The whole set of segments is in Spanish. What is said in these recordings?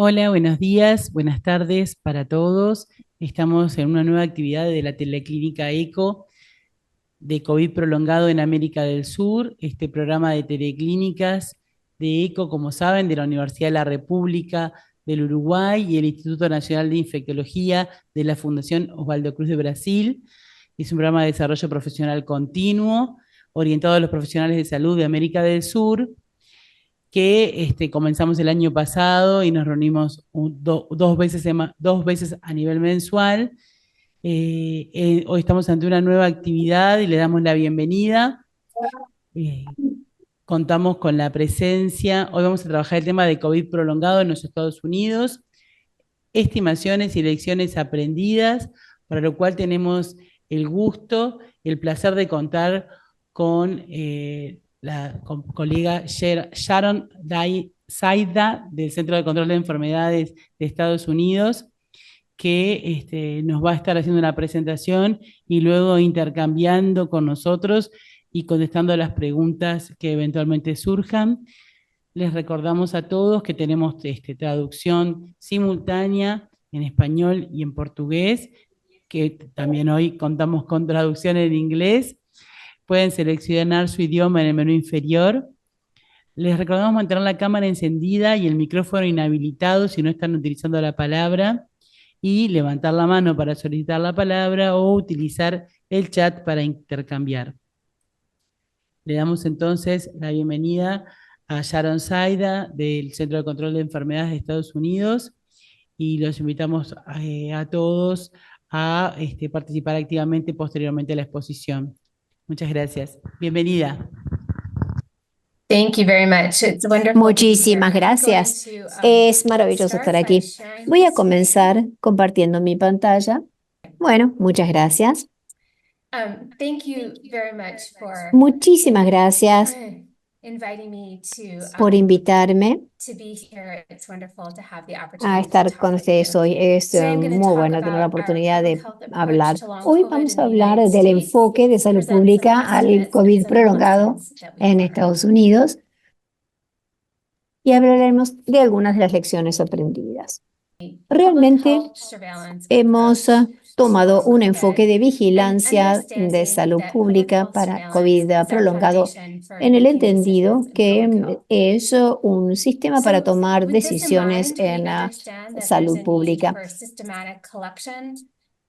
Hola, buenos días, buenas tardes para todos. Estamos en una nueva actividad de la Teleclínica ECO de COVID prolongado en América del Sur. Este programa de teleclínicas de ECO, como saben, de la Universidad de la República del Uruguay y el Instituto Nacional de Infectología de la Fundación Osvaldo Cruz de Brasil. Es un programa de desarrollo profesional continuo orientado a los profesionales de salud de América del Sur que comenzamos el año pasado y nos reunimos dos veces a nivel mensual. Hoy estamos ante una nueva actividad y le damos la bienvenida. Eh, Contamos con la presencia, hoy vamos a trabajar el tema de COVID prolongado en los Estados Unidos, estimaciones y lecciones aprendidas, para lo cual tenemos el gusto, el placer de contar con la colega Sharon Zaida del Centro de Control de Enfermedades de Estados Unidos, que nos va a estar haciendo una presentación y luego intercambiando con nosotros y contestando las preguntas que eventualmente surjan. Les recordamos a todos que tenemos traducción simultánea en español y en portugués, que también hoy contamos con traducción en inglés. Pueden seleccionar su idioma en el menú inferior. Les recordamos mantener la cámara encendida y el micrófono inhabilitado si no están utilizando la palabra, y levantar la mano para solicitar la palabra o utilizar el chat para intercambiar. Le damos entonces la bienvenida a Sharon Zaida del Centro de Control de Enfermedades de Estados Unidos y los invitamos a todos a participar activamente posteriormente a la exposición. Muchas gracias. Bienvenida. Thank you very much. It's wonderful. Muchísimas gracias. Es maravilloso estar aquí. Voy a comenzar compartiendo mi pantalla. Bueno, muchas gracias. Thank you very much for Muchísimas gracias inviting me por invitarme to be here. It's wonderful to have the a opportunity to estar talk con with ustedes you. hoy. Es Today I'm going to muy talk bueno tener la about our oportunidad public de health hablar. approach to long Hoy COVID vamos in a the hablar United del States, enfoque de salud present some pública al estimates of COVID some of the prolongado lessons that we've en learned. Estados Unidos y hablaremos de algunas de las lecciones aprendidas. Public Realmente health surveillance hemos approach to tomado long un COVID. enfoque de vigilancia de Understanding salud that public pública health para surveillance COVID is our prolongado foundation for en el making decisions entendido in public que health. es un sistema para tomar With this in decisiones mind, we en understand that there's salud a need pública. for systematic collection,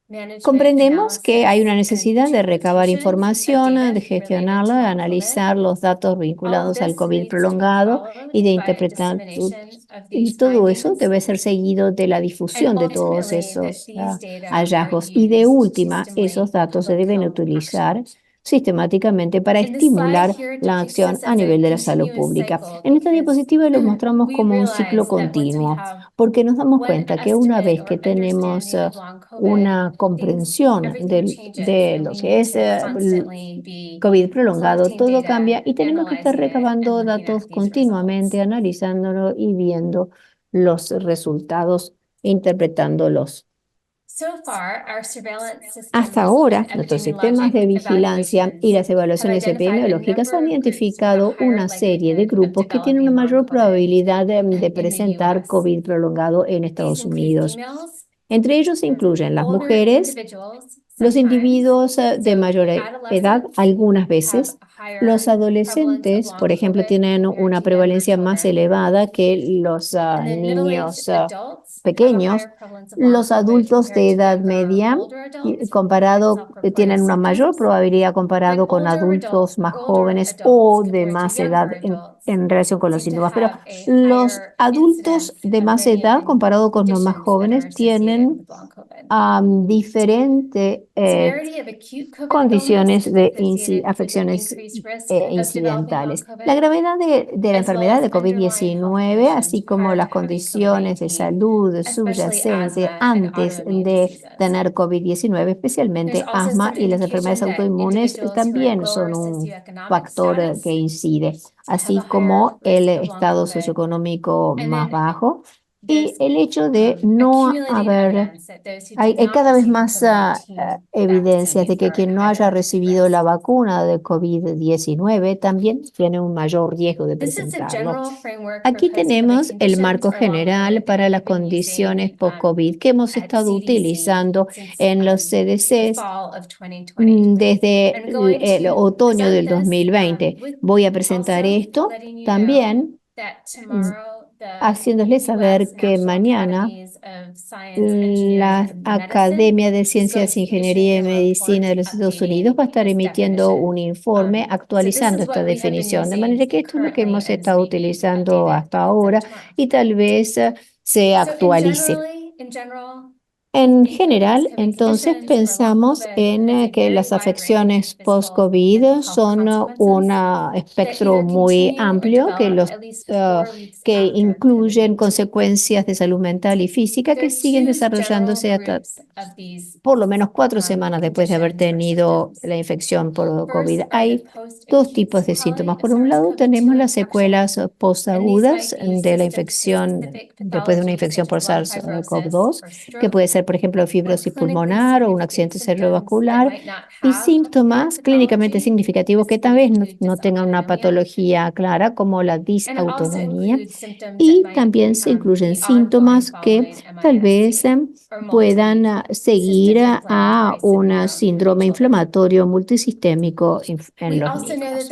management, Comprendemos que hay una analysis, necesidad and de recabar interpretation of información, data de related to gestionarla, de long COVID. analizar los datos All of vinculados al this COVID needs to be prolongado followed y de by interpretar. dissemination of Y these todo eso findings, debe ser seguido de la and difusión de todos ultimately that esos these data are hallazgos. Y de used to última, esos stimulate datos se public deben health utilizar action. sistemáticamente para And this slide estimular here la depicts acción this a as a nivel de la salud continuous pública. cycle En esta because diapositiva lo mostramos we como un realize ciclo that once we continuo, have porque nos damos one cuenta que una estimate vez que or tenemos understanding of long COVID, una comprensión everything changes, de and lo we que need es to constantly be COVID prolongado, collecting todo data, cambia y tenemos que estar analyzing it, and recabando looking datos at these continuamente, results. analizándolo y viendo los resultados e interpretándolos. So far, our surveillance Hasta systems ahora, and nuestros sistemas de epidemiologic vigilancia y evaluations las have evaluaciones identified a epidemiológicas han number of groups with a identificado higher una serie de likelihood of grupos que tienen una developing long mayor COVID probabilidad de in the presentar US. COVID prolongado en These Estados include Unidos. females, Entre ellos se incluyen las older mujeres, individuals, los sometimes, individuos de so mayor edad, adolescents algunas have veces. a higher Los prevalence of adolescentes, long por ejemplo, COVID tienen compared una to younger prevalencia más children. elevada que los And then middle-aged niños adults have a pequeños. higher prevalence of long Los COVID adultos compared de to edad younger, media older adults with comparado self-reported tienen una mayor symptoms. probabilidad But comparado con adultos más older jóvenes adults o de compared to más edad younger adults en relación con los seem to síntomas. Pero have a los higher adultos incidence de of más many of edad the comparado con los más conditions that are jóvenes associated tienen with long COVID. diferente Severity of acute COVID illness condiciones is de associated with an afecciones increased risk of developing long incidentales. La COVID, gravedad de la as well enfermedad as de underlying health COVID-19, conditions así como prior to las having condiciones de COVID-19, salud especially subyacentes asthma and antes autoimmune de diseases. tener COVID-19, There's especialmente also asma some y las enfermedades indication that autoinmunes, individuals who are at también lower son un socioeconomic factor status que incide, have a así higher como el risk of long estado COVID. socioeconómico And más then bajo. Y el hecho de no haber, hay cada vez más evidencias de que quien no haya recibido la vacuna de COVID-19 también tiene un mayor riesgo de presentarlo. Aquí tenemos el marco general para las condiciones post-COVID que hemos estado utilizando en los CDCs desde el otoño del 2020. Voy a presentar esto también haciéndoles saber que mañana la Academia de Ciencias, Ingeniería y Medicina de los Estados Unidos va a estar emitiendo un informe actualizando esta definición, de manera que esto es lo que hemos estado utilizando hasta ahora y tal vez se actualice. En general, entonces, pensamos en que las afecciones post-COVID son un espectro muy amplio que incluyen consecuencias de salud mental y física que siguen desarrollándose hasta por lo menos 4 semanas después de haber tenido la infección por COVID. Hay dos tipos de síntomas. Por un lado, tenemos las secuelas postagudas de la infección después de una infección por SARS-CoV-2, que puede ser, por ejemplo, fibrosis pulmonar o un accidente cerebrovascular, y síntomas clínicamente significativos que tal vez no tengan una patología clara, como la disautonomía, y también se incluyen síntomas que tal vez puedan seguir a un síndrome inflamatorio multisistémico en los niños.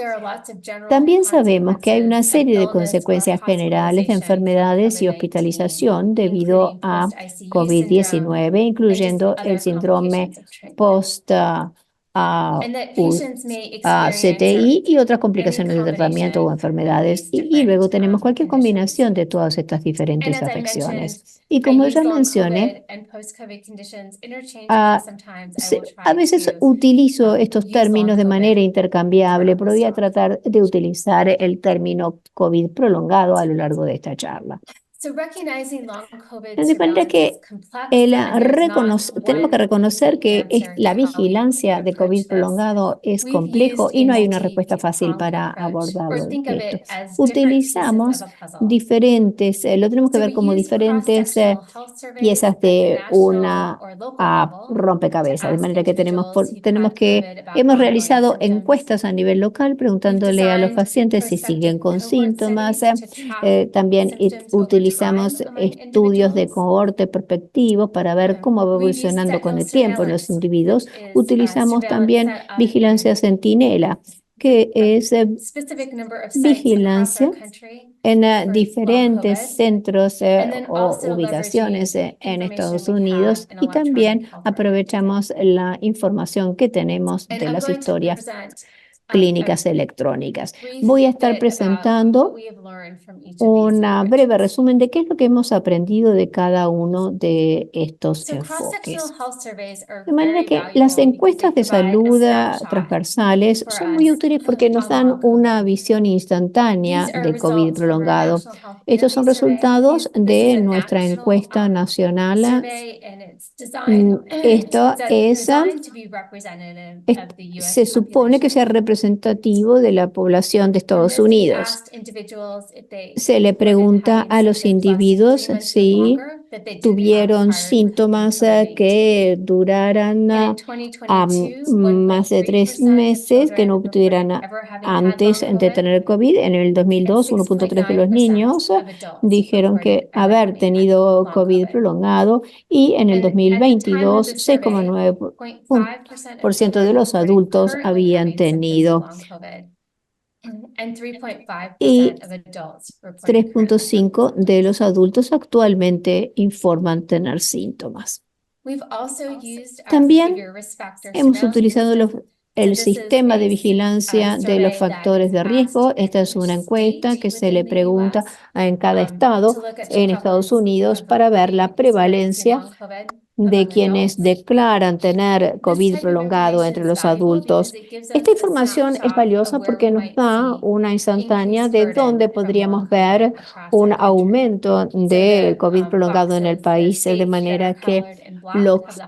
También sabemos que hay una serie de consecuencias generales de enfermedades y hospitalización debido a COVID-19, incluyendo el síndrome CTI y otras complicaciones de tratamiento o enfermedades. Y luego tenemos cualquier combinación de todas estas diferentes afecciones. Y como ya mencioné, a veces utilizo estos términos de manera intercambiable, pero voy a tratar de utilizar el término COVID prolongado a lo largo de esta charla. De manera que tenemos que reconocer que la vigilancia de COVID prolongado es complejo y no hay una respuesta fácil para abordarlo. Utilizamos lo tenemos que ver como diferentes piezas de una rompecabezas, de manera que hemos realizado encuestas a nivel local preguntándole a los pacientes si siguen con síntomas. También utilizamos estudios de cohorte perspectivos para ver cómo va evolucionando con el tiempo en los individuos. Utilizamos también vigilancia centinela, que es vigilancia en diferentes centros o ubicaciones en Estados Unidos, y también aprovechamos la información que tenemos de las historias clínicas electrónicas. Voy a estar presentando un breve resumen de qué es lo que hemos aprendido de cada uno de estos enfoques. De manera que las encuestas de salud transversales son muy útiles porque nos dan una visión instantánea de COVID prolongado. Estos son resultados de nuestra encuesta nacional. Se supone que sea representativo de la población de Estados Unidos. Se le pregunta a los individuos si tuvieron síntomas que duraran más de 3 meses, que no tuvieran antes de tener COVID. En el 2002, 1.3 de los niños dijeron que haber tenido COVID prolongado, y en el 2022, 6,9% de los adultos habían tenido. Y 3.5 de los adultos actualmente informan tener síntomas. También hemos utilizado el sistema de vigilancia de los factores de riesgo. Esta es una encuesta que se le pregunta en cada estado en Estados Unidos para ver la prevalencia de quienes declaran tener COVID prolongado entre los adultos. Esta información es valiosa porque nos da una instantánea de dónde podríamos ver un aumento de COVID prolongado en el país, de manera que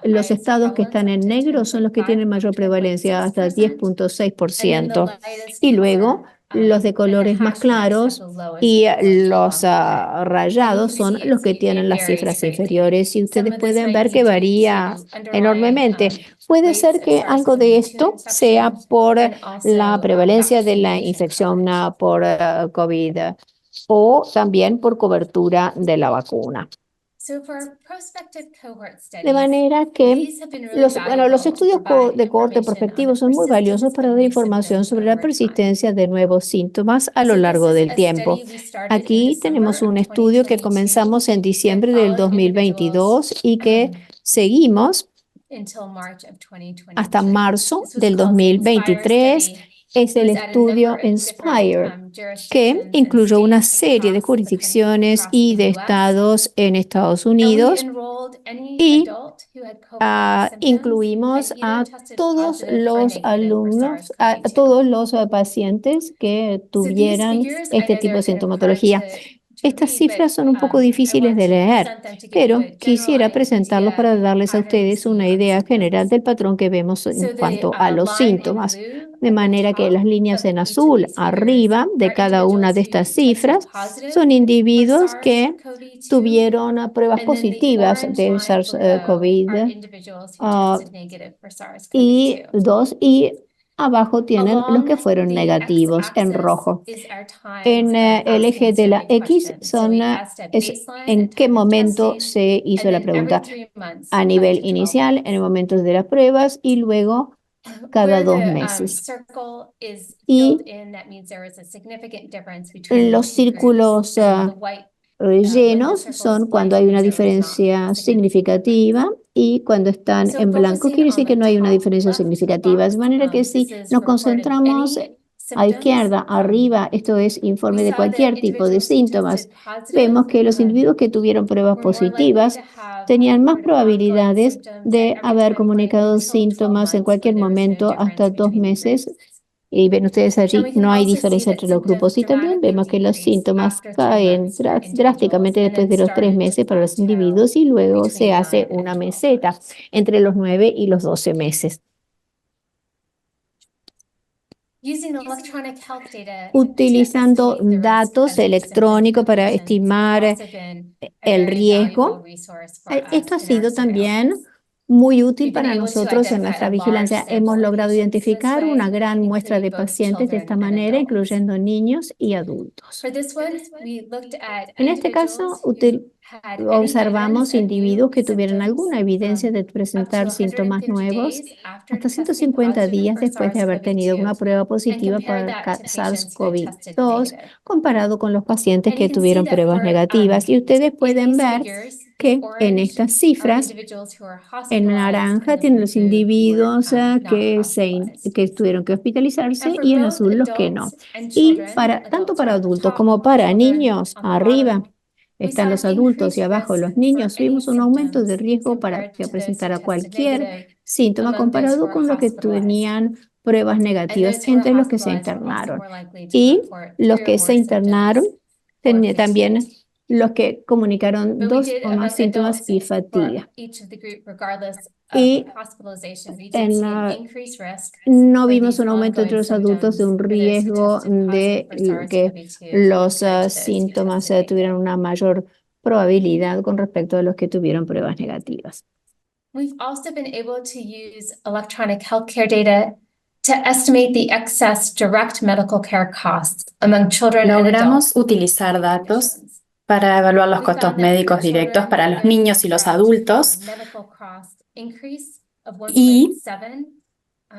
Los estados que están en negro son los que tienen mayor prevalencia, hasta 10.6%. Y luego los de colores más claros y los rayados son los que tienen las cifras inferiores. Y ustedes pueden ver que varía enormemente. Puede ser que algo de esto sea por la prevalencia de la infección por COVID o también por cobertura de la vacuna. De manera que los estudios de cohorte prospectivo son muy valiosos para dar información sobre la persistencia de nuevos síntomas a lo largo del tiempo. Aquí tenemos un estudio que comenzamos en diciembre del 2022 y que seguimos hasta marzo del 2023. Es el estudio INSPIRE, que incluyó una serie de jurisdicciones y de estados en Estados Unidos y incluimos a todos los alumnos, a todos los pacientes que tuvieran este tipo de sintomatología. Estas cifras son un poco difíciles de leer, pero quisiera presentarlos para darles a ustedes una idea general del patrón que vemos en cuanto a los síntomas. De manera que las líneas en azul arriba de cada una de estas cifras son individuos que tuvieron pruebas positivas de SARS-CoV-2 y abajo tienen los que fueron negativos en rojo. En el eje de la X es en qué momento se hizo la pregunta. A nivel inicial, en el momento de las pruebas y luego cada 2 meses. Y los círculos llenos son cuando hay una diferencia significativa y cuando están en blanco quiere decir que no hay una diferencia significativa. De manera que si nos concentramos a izquierda, arriba, esto es informe de cualquier tipo de síntomas, vemos que los individuos que tuvieron pruebas positivas tenían más probabilidades de haber comunicado síntomas en cualquier momento hasta 2 meses. Y ven ustedes allí, no hay diferencia entre los grupos. Y también vemos que los síntomas caen drásticamente después de los 3 meses para los individuos y luego se hace una meseta entre los 9 y los 12 meses. Utilizando datos electrónicos para estimar el riesgo. Esto ha sido también muy útil para nosotros en nuestra vigilancia. Hemos logrado identificar una gran muestra de pacientes de esta manera, incluyendo niños y adultos. En este caso, observamos individuos que tuvieran alguna evidencia de presentar síntomas nuevos hasta 150 días después de haber tenido una prueba positiva para SARS-CoV-2, comparado con los pacientes que tuvieron pruebas negativas. Y ustedes pueden ver que en estas cifras, en naranja tienen los individuos que tuvieron que hospitalizarse y en azul los que no. Y tanto para adultos como para niños, arriba están los adultos y abajo los niños, vimos un aumento de riesgo para que presentara cualquier síntoma comparado con los que tenían pruebas negativas entre los que se internaron. Y los que se internaron también los que comunicaron 2 o más síntomas y fatiga. Y no vimos un aumento entre los adultos de un riesgo de que los síntomas tuvieran una mayor probabilidad con respecto a los que tuvieron pruebas negativas. We've also been able to use electronic healthcare data to estimate the excess direct medical care costs among children and adults. Logramos utilizar datos para evaluar los costos médicos directos para los niños y los adultos y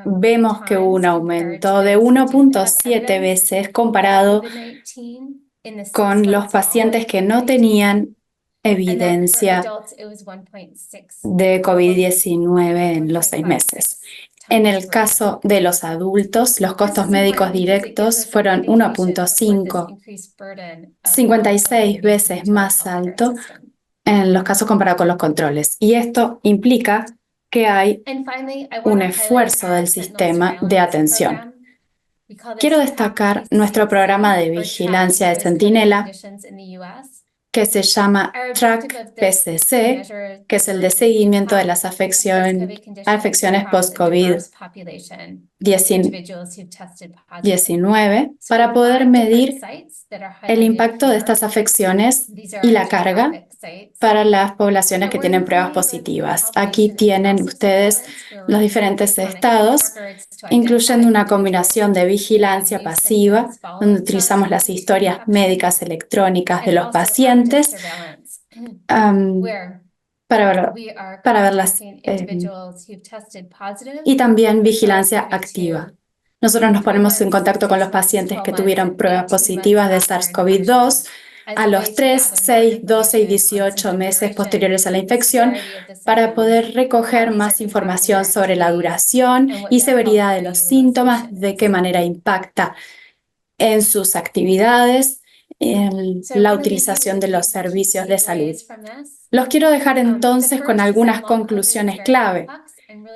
vemos que hubo un aumento de 1.7 veces comparado con los pacientes que no tenían evidencia de COVID-19 en los 6 meses. En el caso de los adultos, los costos médicos directos fueron 1.5, 56 veces más alto en los casos comparados con los controles. Y esto implica que hay un esfuerzo del sistema de atención. Quiero destacar nuestro programa de vigilancia de Centinela, que se llama Track PCC, que es el de seguimiento de las afecciones post-COVID-19, para poder medir el impacto de estas afecciones y la carga para las poblaciones que tienen pruebas positivas. Aquí tienen ustedes los diferentes estados, incluyendo una combinación de vigilancia pasiva, donde utilizamos las historias médicas electrónicas de los pacientes para verlas, y también vigilancia activa. Nosotros nos ponemos en contacto con los pacientes que tuvieron pruebas positivas de SARS-CoV-2 a los 3, 6, 12 y 18 meses posteriores a la infección para poder recoger más información sobre la duración y severidad de los síntomas, de qué manera impacta en sus actividades, en la utilización de los servicios de salud. Los quiero dejar entonces con algunas conclusiones clave.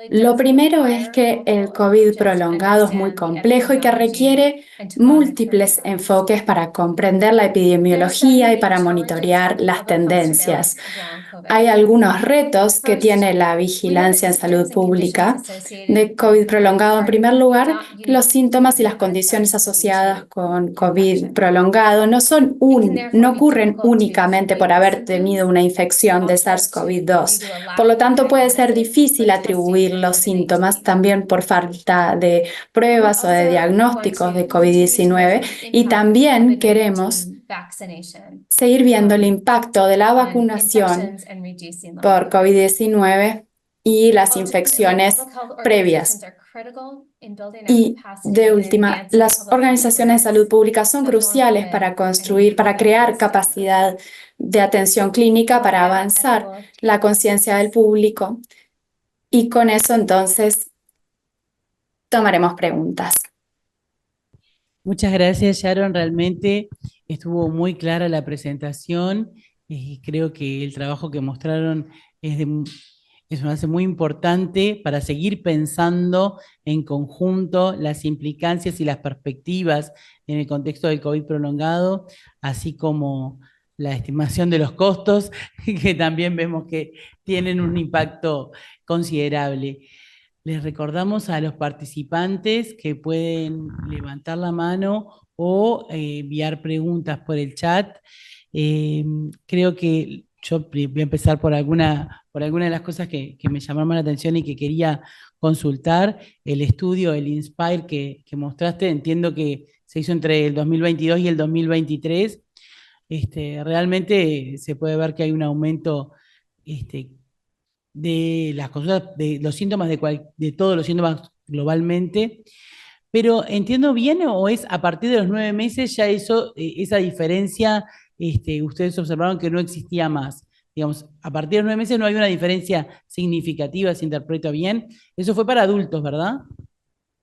Lo primero es que el COVID prolongado es muy complejo y que requiere múltiples enfoques para comprender la epidemiología y para monitorear las tendencias. Hay algunos retos que tiene la vigilancia en salud pública de COVID prolongado. En primer lugar, los síntomas y las condiciones asociadas con COVID prolongado no ocurren únicamente por haber tenido una infección de SARS-CoV-2. Por lo tanto, puede ser difícil atribuir los síntomas también por falta de pruebas o de diagnósticos de COVID-19, y también queremos seguir viendo el impacto de la vacunación por COVID-19 y las infecciones previas. Y de última, las organizaciones de salud pública son cruciales para crear capacidad de atención clínica, para avanzar la conciencia del público. Y con eso entonces tomaremos preguntas. Muchas gracias, Sharon. Realmente estuvo muy clara la presentación y creo que el trabajo que mostraron es una base muy importante para seguir pensando en conjunto las implicancias y las perspectivas en el contexto del COVID prolongado, así como la estimación de los costos, que también vemos que tienen un impacto considerable. Les recordamos a los participantes que pueden levantar la mano o enviar preguntas por el chat. Creo que yo voy a empezar por alguna de las cosas que me llamaron la atención y que quería consultar. El estudio, el INSPIRE que mostraste, entiendo que se hizo entre el 2022 y el 2023. Realmente se puede ver que hay un aumento de las consultas, de los síntomas, de todos los síntomas globalmente, pero ¿entiendo bien o es a partir de los 9 meses ya esa diferencia, ustedes observaron que no existía más? Digamos, a partir de los 9 meses no hay una diferencia significativa, si interpreto bien. Eso fue para adultos, ¿verdad?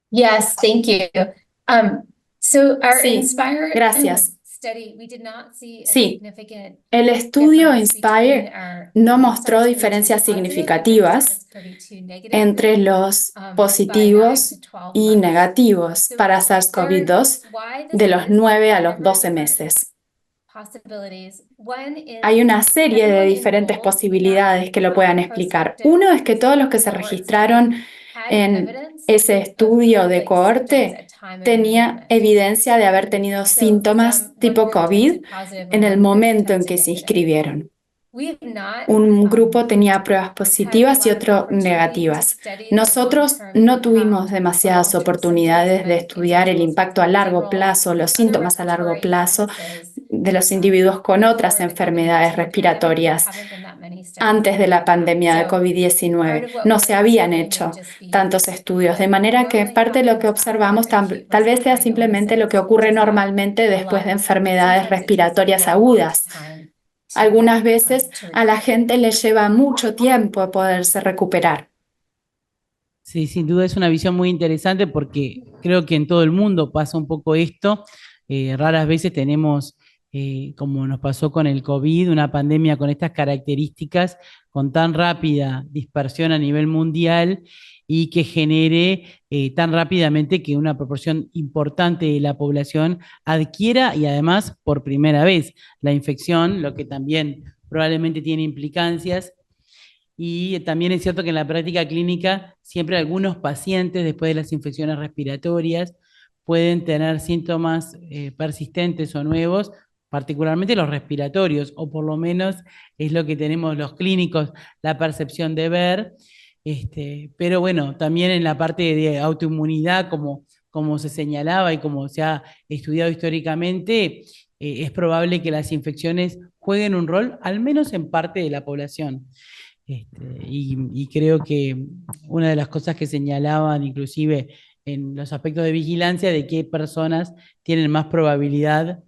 Yes, thank you. Sí, gracias. Sí, el estudio INSPIRE no mostró diferencias significativas entre los positivos y negativos para SARS-CoV-2 de los 9 a los 12 meses. Hay una serie de diferentes posibilidades que lo puedan explicar. Uno es que todos los que se registraron en ese estudio de cohorte tenía evidencia de haber tenido síntomas tipo COVID en el momento en que se inscribieron. Un grupo tenía pruebas positivas y otro negativas. Nosotros no tuvimos demasiadas oportunidades de estudiar el impacto a largo plazo, los síntomas a largo plazo de los individuos con otras enfermedades respiratorias. Antes de la pandemia de COVID-19 no se habían hecho tantos estudios, de manera que parte de lo que observamos tal vez sea simplemente lo que ocurre normalmente después de enfermedades respiratorias agudas. Algunas veces a la gente le lleva mucho tiempo poderse recuperar. Sí, sin duda es una visión muy interesante porque creo que en todo el mundo pasa un poco esto. Raras veces tenemos como nos pasó con el COVID, una pandemia con estas características, con tan rápida dispersión a nivel mundial y que genere tan rápidamente que una proporción importante de la población adquiera y además por primera vez la infección, lo que también probablemente tiene implicancias. Y también es cierto que en la práctica clínica siempre algunos pacientes después de las infecciones respiratorias pueden tener síntomas persistentes o nuevos, particularmente los respiratorios, o por lo menos es lo que tenemos los clínicos la percepción de ver. Pero bueno, también en la parte de autoinmunidad, como se señalaba y como se ha estudiado históricamente, es probable que las infecciones jueguen un rol, al menos en parte de la población. Y creo que una de las cosas que señalaban inclusive en los aspectos de vigilancia, de qué personas tienen más probabilidad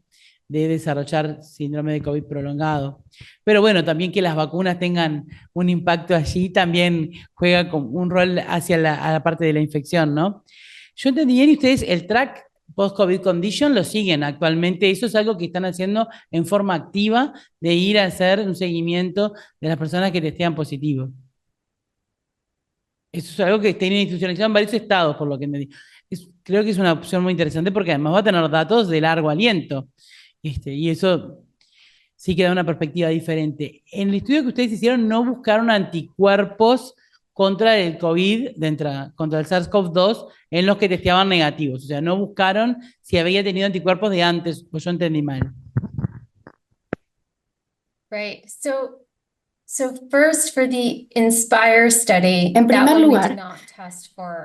de desarrollar síndrome de COVID prolongado. Pero bueno, también que las vacunas tengan un impacto allí también juega con un rol hacia a la parte de la infección, ¿no? Yo entendí bien, y ustedes el track post-COVID condition lo siguen actualmente. Eso es algo que están haciendo en forma activa de ir a hacer un seguimiento de las personas que testean positivo. Eso es algo que tiene institucionalizado en varios estados, por lo que me di. Creo que es una opción muy interesante porque además va a tener datos de largo aliento. Y eso sí que da una perspectiva diferente. En el estudio que ustedes hicieron no buscaron anticuerpos contra el COVID, contra el SARS-CoV-2, en los que testeaban negativos. O sea, no buscaron si había tenido anticuerpos de antes, o yo entendí mal. Right. So first for the INSPIRE study, En primer lugar,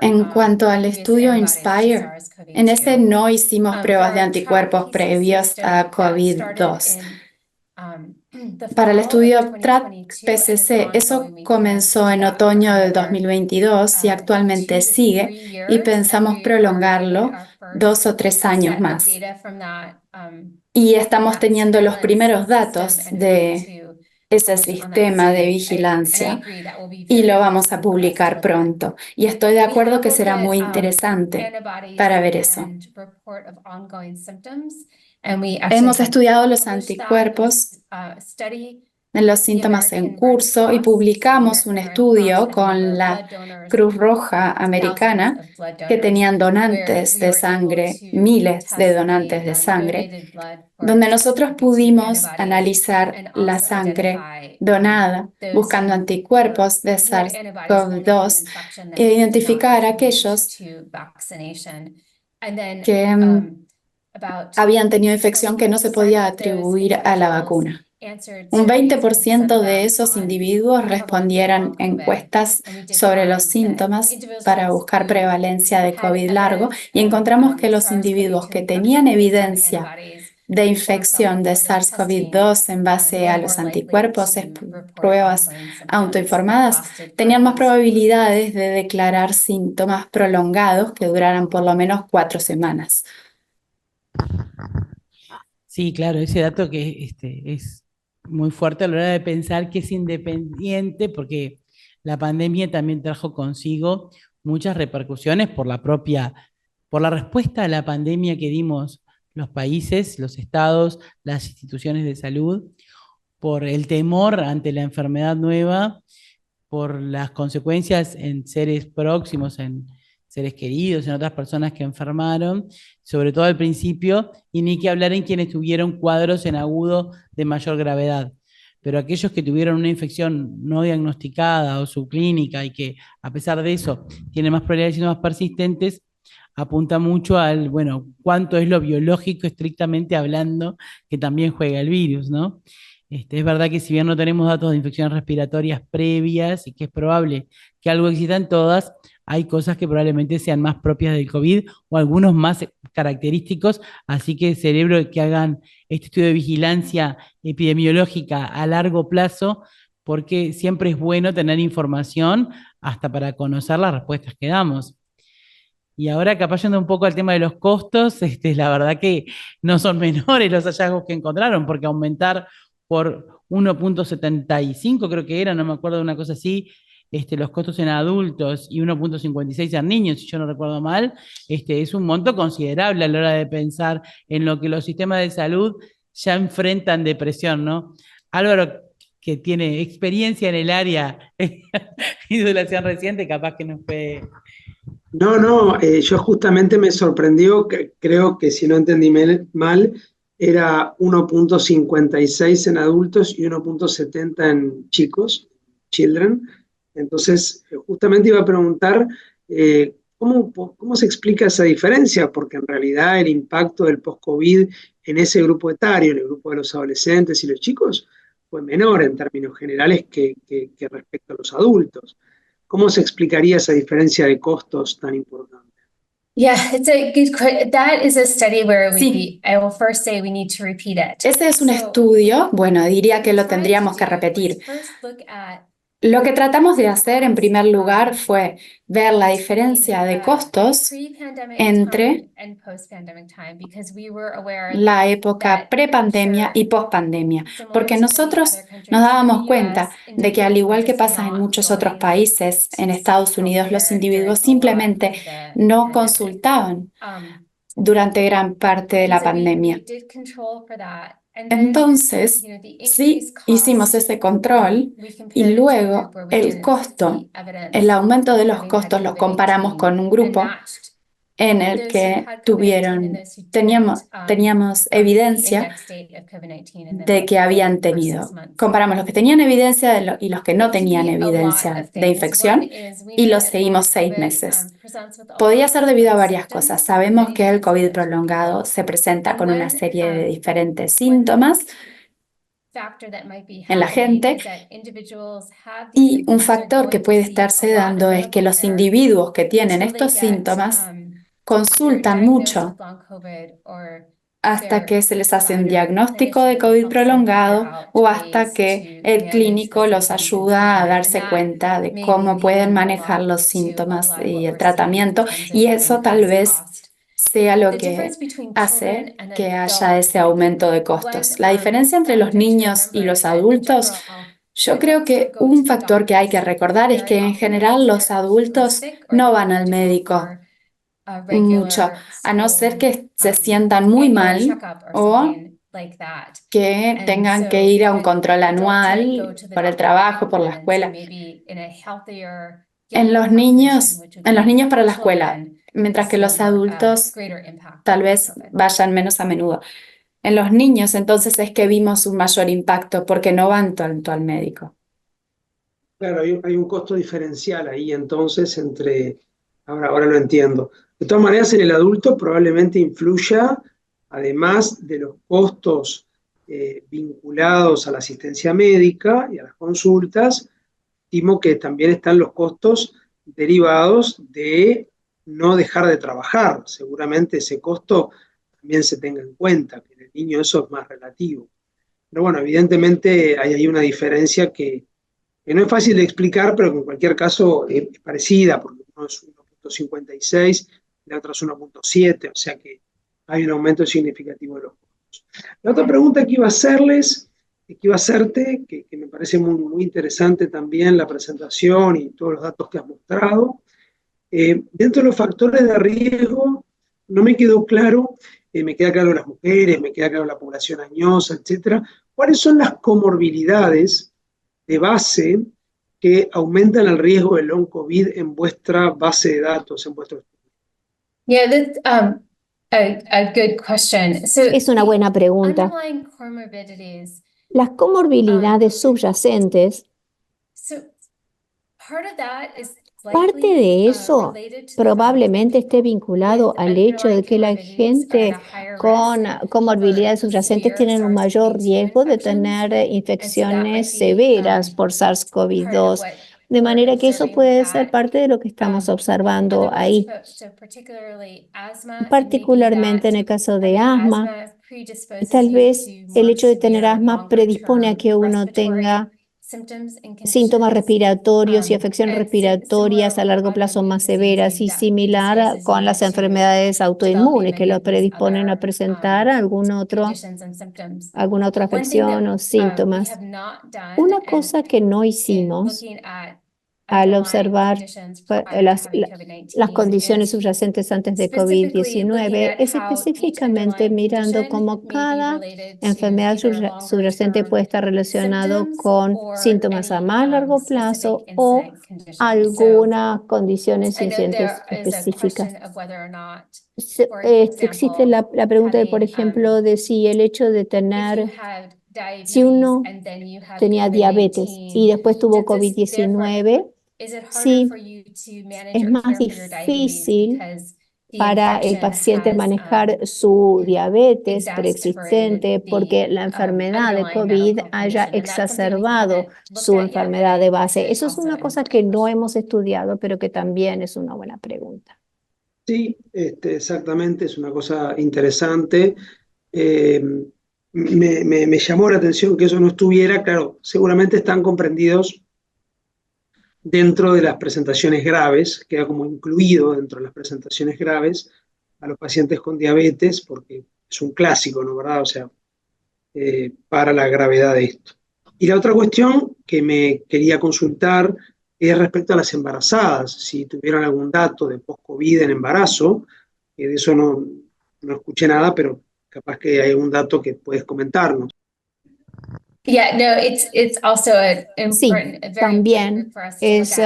en cuanto al previous estudio antibodies to INSPIRE, SARS-CoV-2. en ese no hicimos pruebas de For our anticuerpos TRACK-PCC previos study a that COVID-2. started in the Para el fall of estudio 2022 and is TRACK-PCC, eso ongoing, we plan comenzó to en do that otoño for del another 2022 y 2 actualmente to sigue 3 y years, and pensamos we are prolongarlo getting our 2 o first 3 años set of más. data from that, Y estamos that teniendo los surveillance primeros system datos and hope de to ese publish on that sistema de soon. And I vigilancia agree that will be y very lo vamos a important for us to publicar look at. pronto. Y estoy de We acuerdo have que looked será at muy interesante antibodies para ver eso. and report of ongoing symptoms, and we actually Hemos have estudiado los published that anticuerpos study en los with the síntomas en American Red curso y Cross. So the publicamos un American Red Cross estudio and a number con of la blood donors, Cruz Roja thousands americana of blood que donors, tenían where donantes we de were able sangre, to miles de test donantes de the sangre, donated blood donde for nosotros COVID-2 pudimos antibodies analizar and la also sangre identify donada those buscando who anticuerpos de who had antibodies when they had an SARS-CoV-2 infection that e did not identificar a contribute aquellos to vaccination. And then que about habían tenido infección que no se 20% podía of those atribuir a la individuals vacuna. answered Un surveys, 20% de some esos on individuos prevalence of respondieron long COVID. encuestas And we did sobre los find that síntomas individuals para buscar who prevalencia de had COVID largo evidence y of encontramos que los individuos SARS-CoV-2 que tenían infection based on the evidencia antibodies de or infección de self-reported testing SARS-CoV-2 en base a were los more likely anticuerpos, to report pruebas ongoing symptoms that autoinformadas, lasted tenían más 5 months. probabilidades de declarar síntomas prolongados que duraran por lo menos 4 semanas. Sí, claro, ese dato que es muy fuerte a la hora de pensar que es independiente, porque la pandemia también trajo consigo muchas repercusiones por la respuesta a la pandemia que dimos los países, los estados, las instituciones de salud, por el temor ante la enfermedad nueva, por las consecuencias en seres próximos, en seres queridos, en otras personas que enfermaron, sobre todo al principio, y ni que hablar en quienes tuvieron cuadros en agudo de mayor gravedad. Pero aquellos que tuvieron una infección no diagnosticada o subclínica y que a pesar de eso tienen más probabilidades de síntomas persistentes, apunta mucho al, bueno, cuánto es lo biológico estrictamente hablando que también juega el virus, ¿no? Es verdad que si bien no tenemos datos de infecciones respiratorias previas y que es probable que algo exista en todas, hay cosas que probablemente sean más propias del COVID o algunos más característicos, así que cerebro que hagan este estudio de vigilancia epidemiológica a largo plazo, porque siempre es bueno tener información hasta para conocer las respuestas que damos. Y ahora, capaz yendo un poco al tema de los costos, la verdad que no son menores los hallazgos que encontraron, porque aumentar por 1,75 creo que era, no me acuerdo de una cosa así, los costos en adultos y 1,56 en niños, si yo no recuerdo mal, es un monto considerable a la hora de pensar en lo que los sistemas de salud ya enfrentan depresión, ¿no? Álvaro, que tiene experiencia en el área de insulación reciente, capaz que no fue... No, yo justamente me sorprendió, que creo que si no entendí mal, era 1.56 en adultos y 1.70 en chicos, children. Entonces, justamente iba a preguntar, ¿cómo se explica esa diferencia? Porque en realidad el impacto del post-COVID en ese grupo etario, en el grupo de los adolescentes y los chicos, fue menor en términos generales que respecto a los adultos. ¿Cómo se explicaría esa diferencia de costos tan importante? Yeah, it's a good question. That is a study where Sí. I will first say we need to repeat it. Ese es un So, estudio, bueno, diría que lo what we tried tendríamos to que do repetir. was first look at Lo que tratamos de hacer en primer lugar fue ver la diferencia de costos pre-pandemic entre time and post-pandemic time, because we were aware la época that, prepandemia y pospandemia, similar porque to many nosotros other countries, nos dábamos in the cuenta US, de que al igual que individuals were pasa en just muchos not otros going países, en to Estados seek Unidos los healthcare individuos during a lot simplemente of the no pandemic. consultaban Um, durante gran parte de and la so we pandemia. did control for that. And then, Entonces, the sí increased hicimos cost, ese control we y compared it to a luego group where we el didn't costo, see evidence el aumento de of los having had costos los comparamos con un COVID-19 and grupo matched en el those who que had COVID and those who didn't, teníamos the evidencia index date of COVID-19 and then de we que habían followed for 6 tenido. months. Comparamos los que tenían evidencia y los que no It could tenían be a lot evidencia of de things. infección One is we y know los that seguimos long 6 COVID, meses. presents with a Podía lot ser of debido a different varias cosas. symptoms, Sabemos many que el different COVID symptoms for prolongado people. se presenta And con una one, serie de diferentes one síntomas factor that might be en la happening gente is that individuals have these y un symptoms, they're factor que going to puede seek estarse a lot of dando es que medical los care individuos que tienen until they estos get síntomas either consultan diagnosed mucho with long COVID or hasta que se les hace un provider, diagnóstico de clinician COVID helps them figure prolongado out o hasta ways que to el manage the clínico los symptoms and ayuda a treatment. darse And that cuenta de may cómo be pueden leading a manejar lot los to a síntomas lot of y what el we're seeing in tratamiento, terms of y eso tal increased vez cost. sea lo The que difference between children hace and que haya adults, ese aumento de one costos. La diferencia entre los factor to niños y remember los is that in adultos, general, yo creo adults don't que go un to the factor que hay que doctors recordar es very que en often general unless los they're really adultos sick or no they van need al to go médico for a mucho, regular a no ser school que se sientan muy annual mal checkup or o something like that. que And tengan que so ir a un control adults might go anual to the por el doctor trabajo, por la often, and so escuela. maybe in a healthier, En younger los population, which would en los be niños para la escuela, children, mientras que see los more, adultos greater impact tal of vez COVID. vayan menos a menudo. En los niños entonces es que vimos un mayor impacto porque no van tanto al médico. Claro, hay un costo diferencial ahí entonces ahora lo entiendo. De todas maneras, en el adulto probablemente influya, además de los costos vinculados a la asistencia médica y a las consultas, estimo que también están los costos derivados de no dejar de trabajar. Seguramente ese costo también se tenga en cuenta, que en el niño eso es más relativo. Pero bueno, evidentemente hay ahí una diferencia que no es fácil de explicar, pero que en cualquier caso es parecida, porque uno es 1.56 y la otra es 1.7, o sea que hay un aumento significativo de los costos. La otra pregunta que iba a hacerles, que iba a hacerte, que me parece muy interesante también la presentación y todos los datos que has mostrado, dentro de los factores de riesgo no me quedó claro, me queda claro las mujeres, me queda claro la población añosa, etcétera. ¿Cuáles son las comorbilidades de base que aumentan el riesgo de long COVID en vuestra base de datos, en vuestro estudio? Yeah, that's a good question. So Es una buena pregunta. underlying comorbidities, Las comorbilidades subyacentes, so part of that is parte de eso probablemente esté vinculado al hecho de que la gente con comorbilidades subyacentes tienen un mayor riesgo de tener infecciones severas por SARS-CoV-2, de manera que eso puede ser parte de lo que estamos observando ahí. Particularmente en el caso de asma, tal vez el hecho de tener asma predispone a que uno tenga síntomas respiratorios y afecciones respiratorias a largo plazo más severas, y similar con las enfermedades autoinmunes que los predisponen a presentar alguna otra afección o síntomas. Una cosa que no hicimos al observar las condiciones subyacentes antes de COVID-19, es específicamente mirando cómo cada enfermedad subyacente puede estar relacionado con síntomas a más largo plazo o algunas condiciones incidentes específicas. Existe la pregunta de, por ejemplo, de si el hecho de tener, si uno tenía diabetes y después tuvo COVID-19, sí, es más difícil para el paciente manejar su diabetes preexistente porque la enfermedad de COVID haya exacerbado su enfermedad de base. Eso es una cosa que no hemos estudiado, pero que también es una buena pregunta. Sí, exactamente, es una cosa interesante. Me llamó la atención que eso no estuviera, claro, seguramente están comprendidos dentro de las presentaciones graves, queda como incluido dentro de las presentaciones graves a los pacientes con diabetes, porque es un clásico, ¿no? ¿Verdad? O sea, para la gravedad de esto. Y la otra cuestión que me quería consultar es respecto a las embarazadas, si tuvieron algún dato de post-COVID en embarazo, de eso no escuché nada, pero capaz que hay algún dato que puedes comentarnos. Sí, también es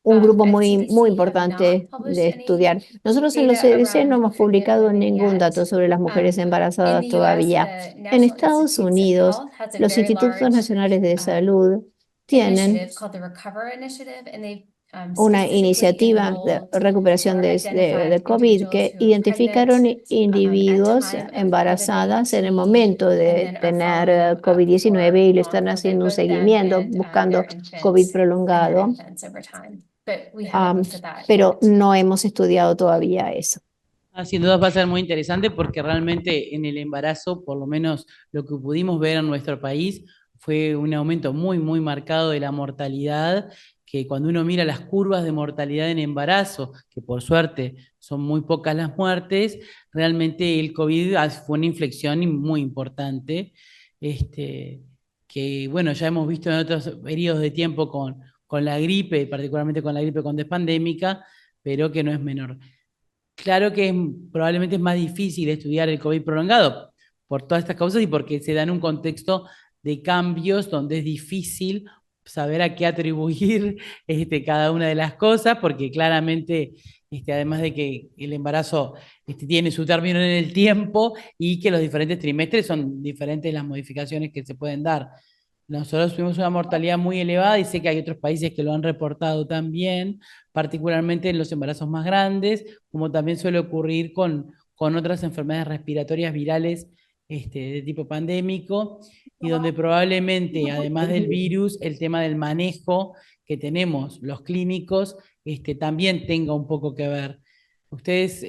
un grupo muy importante de estudiar. Nosotros en los CDC no hemos publicado ningún dato sobre las mujeres embarazadas todavía. En Estados Unidos, los Institutos Nacionales de Salud tienen una iniciativa de recuperación de COVID que identificaron individuos embarazadas en el momento de tener COVID-19 y le están haciendo un seguimiento buscando COVID prolongado. Pero no hemos estudiado todavía eso. Sin duda va a ser muy interesante porque realmente en el embarazo, por lo menos lo que pudimos ver en nuestro país, fue un aumento muy marcado de la mortalidad, que cuando uno mira las curvas de mortalidad en embarazo, que por suerte son muy pocas las muertes, realmente el COVID fue una inflexión muy importante, que bueno, ya hemos visto en otros periodos de tiempo con la gripe, particularmente con la gripe pandémica, pero que no es menor. Claro que probablemente es más difícil estudiar el COVID prolongado por todas estas causas y porque se da en un contexto de cambios donde es difícil saber a qué atribuir cada una de las cosas, porque claramente, además de que el embarazo tiene su término en el tiempo y que los diferentes trimestres son diferentes las modificaciones que se pueden dar. Nosotros tuvimos una mortalidad muy elevada y sé que hay otros países que lo han reportado también, particularmente en los embarazos más grandes, como también suele ocurrir con otras enfermedades respiratorias virales de tipo pandémico, y donde probablemente, además del virus, el tema del manejo que tenemos los clínicos también tenga un poco que ver. Ustedes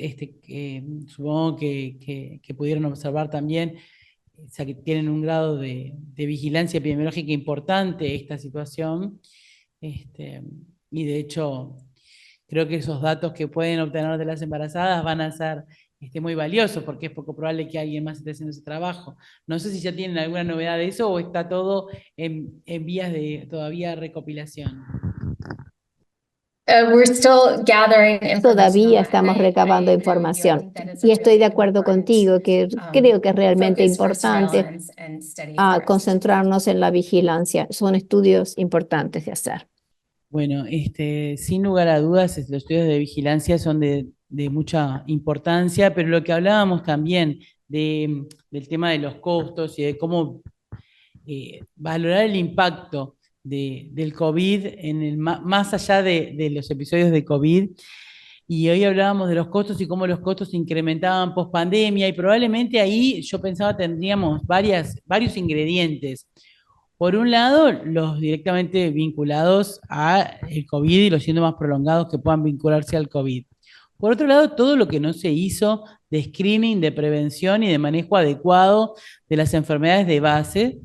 supongo que pudieron observar también, o sea, que tienen un grado de vigilancia epidemiológica importante esta situación, y de hecho creo que esos datos que pueden obtener de las embarazadas van a ser muy valiosos, porque es poco probable que alguien más esté haciendo ese trabajo. No sé si ya tienen alguna novedad de eso o está todo en vías de todavía recopilación. Todavía estamos recabando información y estoy de acuerdo contigo que creo que es realmente importante concentrarnos en la vigilancia. Son estudios importantes de hacer. Bueno, sin lugar a dudas, los estudios de vigilancia son de mucha importancia, pero lo que hablábamos también del tema de los costos y de cómo valorar el impacto del COVID más allá de los episodios de COVID. Y hoy hablábamos de los costos y cómo los costos se incrementaban post pandemia, y probablemente ahí yo pensaba tendríamos varios ingredientes. Por un lado, los directamente vinculados al COVID y los síntomas prolongados que puedan vincularse al COVID. Por otro lado, todo lo que no se hizo de screening, de prevención y de manejo adecuado de las enfermedades de base.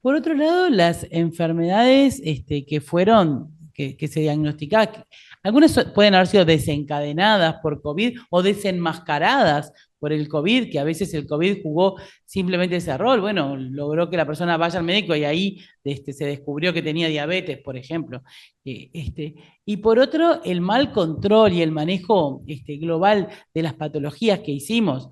Por otro lado, las enfermedades que se diagnosticaban, algunas pueden haber sido desencadenadas por COVID o desenmascaradas por el COVID, que a veces el COVID jugó simplemente ese rol. Bueno, logró que la persona vaya al médico y ahí se descubrió que tenía diabetes, por ejemplo. Y por otro, el mal control y el manejo global de las patologías que hicimos,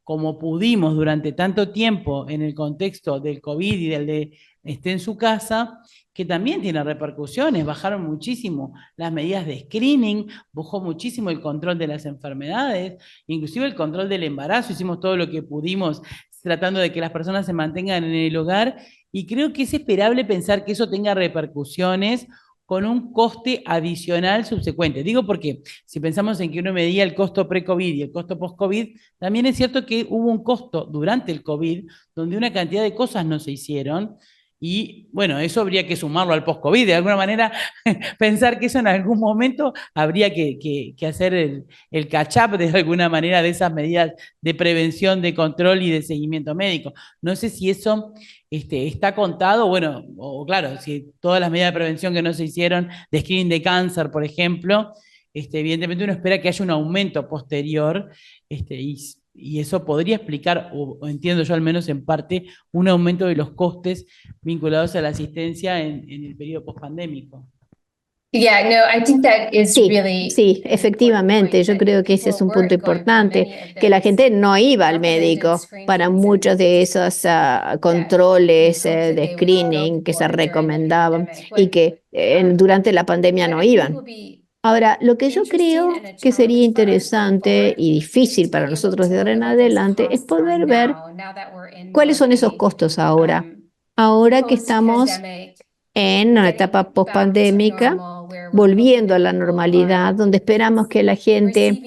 como pudimos durante tanto tiempo en el contexto del COVID y del de esté en su casa, que también tiene repercusiones. Bajaron muchísimo las medidas de screening, bajó muchísimo el control de las enfermedades, inclusive el control del embarazo. Hicimos todo lo que pudimos tratando de que las personas se mantengan en el hogar, y creo que es esperable pensar que eso tenga repercusiones con un coste adicional subsecuente. Digo porque si pensamos en que uno medía el costo pre-COVID y el costo post-COVID, también es cierto que hubo un costo durante el COVID donde una cantidad de cosas no se hicieron, y bueno, eso habría que sumarlo al post-COVID. De alguna manera, pensar que eso en algún momento habría que hacer el catch-up de alguna manera de esas medidas de prevención, de control y de seguimiento médico. No sé si eso está contado, bueno, o claro, si todas las medidas de prevención que no se hicieron, de screening de cáncer, por ejemplo, evidentemente uno espera que haya un aumento posterior, y eso podría explicar, o entiendo yo al menos en parte, un aumento de los costes vinculados a la asistencia en el periodo pospandémico. Yeah, no, I think that is Sí, really sí, efectivamente, yo creo que ese es un punto importante, que la gente no iba al médico para muchos de esos controles de screening que se recomendaban y que durante la pandemia no iban. Ahora, lo que yo creo que sería interesante y difícil para nosotros de ahora en adelante es poder ver cuáles son esos costos ahora. Ahora que estamos en una etapa pospandémica, volviendo a la normalidad, donde esperamos que la gente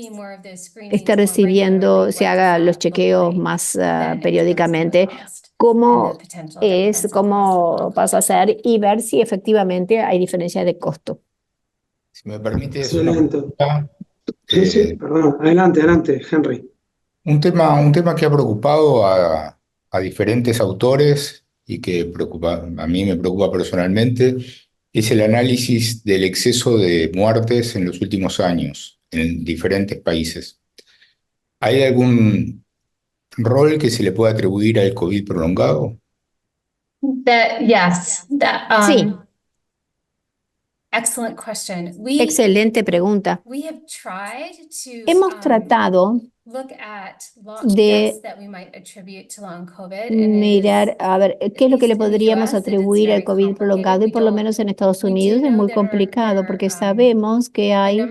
esté recibiendo, se haga los chequeos más periódicamente, cómo pasa a ser, y ver si efectivamente hay diferencia de costo. Si me permite, es una Excelente. pregunta, Sí, perdón. Adelante, Henry. un tema que ha preocupado a diferentes autores y que a mí me preocupa personalmente, es el análisis del exceso de muertes en los últimos años en diferentes países. ¿Hay algún rol que se le pueda atribuir al COVID prolongado? Sí, excellent question. excelente pregunta. Hemos tratado de mirar, a ver, qué es lo que le podríamos atribuir al COVID prolongado, y por lo menos en Estados Unidos es muy complicado porque sabemos que hay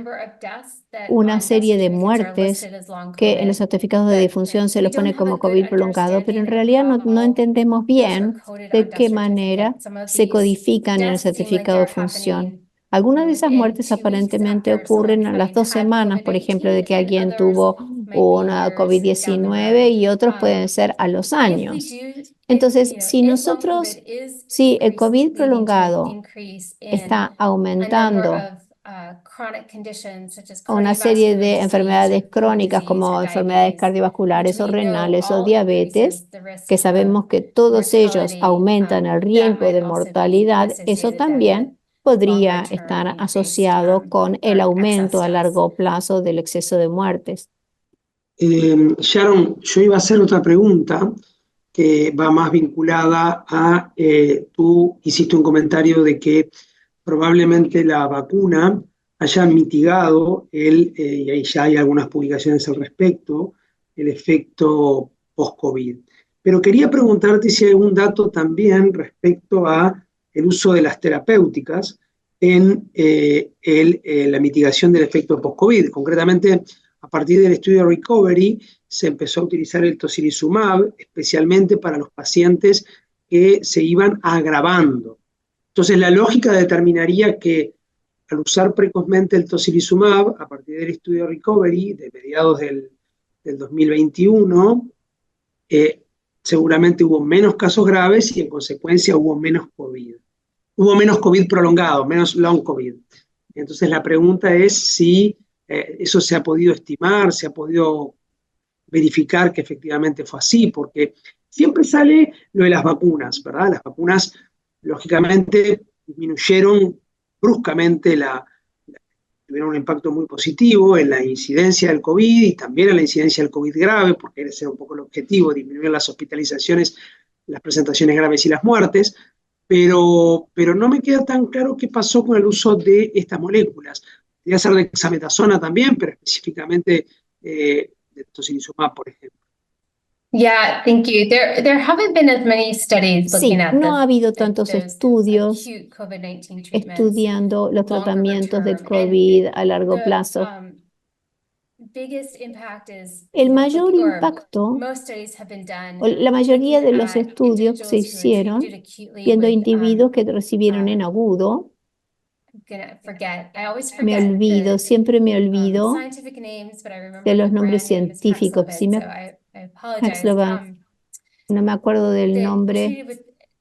una serie de muertes que en los certificados de difunción se los pone como COVID prolongado, pero en realidad no entendemos bien de qué manera se codifican en el certificado de función. Algunas de esas muertes aparentemente ocurren a las 2 semanas, por ejemplo, de que alguien tuvo una COVID-19, y otros pueden ser a los años. Entonces, si el COVID prolongado está aumentando a una serie de enfermedades crónicas como enfermedades cardiovasculares o renales o diabetes, que sabemos que todos ellos aumentan el riesgo de mortalidad, eso también podría estar asociado con el aumento a largo plazo del exceso de muertes. Sharon, yo iba a hacer otra pregunta que va más vinculada a, tú hiciste un comentario de que probablemente la vacuna haya mitigado y ahí ya hay algunas publicaciones al respecto, el efecto post-COVID. Pero quería preguntarte si hay algún dato también respecto a el uso de las terapéuticas en la mitigación del efecto post-COVID. Concretamente, a partir del estudio Recovery, se empezó a utilizar el tocilizumab, especialmente para los pacientes que se iban agravando. Entonces, la lógica determinaría que al usar precozmente el tocilizumab, a partir del estudio Recovery, de mediados del 2021, seguramente hubo menos casos graves y en consecuencia hubo menos COVID. Hubo menos COVID prolongado, menos long COVID. Entonces la pregunta es si eso se ha podido estimar, se ha podido verificar que efectivamente fue así, porque siempre sale lo de las vacunas, ¿verdad? Las vacunas, lógicamente, disminuyeron bruscamente tuvieron un impacto muy positivo en la incidencia del COVID y también en la incidencia del COVID grave, porque ese era un poco el objetivo, disminuir las hospitalizaciones, las presentaciones graves y las muertes, pero no me queda tan claro qué pasó con el uso de estas moléculas. Podría ser de dexametasona también, pero específicamente de tocilizumab, por ejemplo. Yeah, thank you. There haven't been as many studies Sí, looking at no ha habido tantos those estudios acute COVID-19 treatments. estudiando los longer tratamientos de term. COVID a And largo the, plazo. biggest impact is, El mayor or impacto, most studies have been done o la mayoría de los looking at estudios se individuals who were hicieron treated acutely viendo with, individuos que recibieron en agudo. Me olvido, siempre me olvido scientific names, but I remember de los the nombres brand name is científicos. Paxlovid, Si me so I apologize. Paxlovid, no me acuerdo del nombre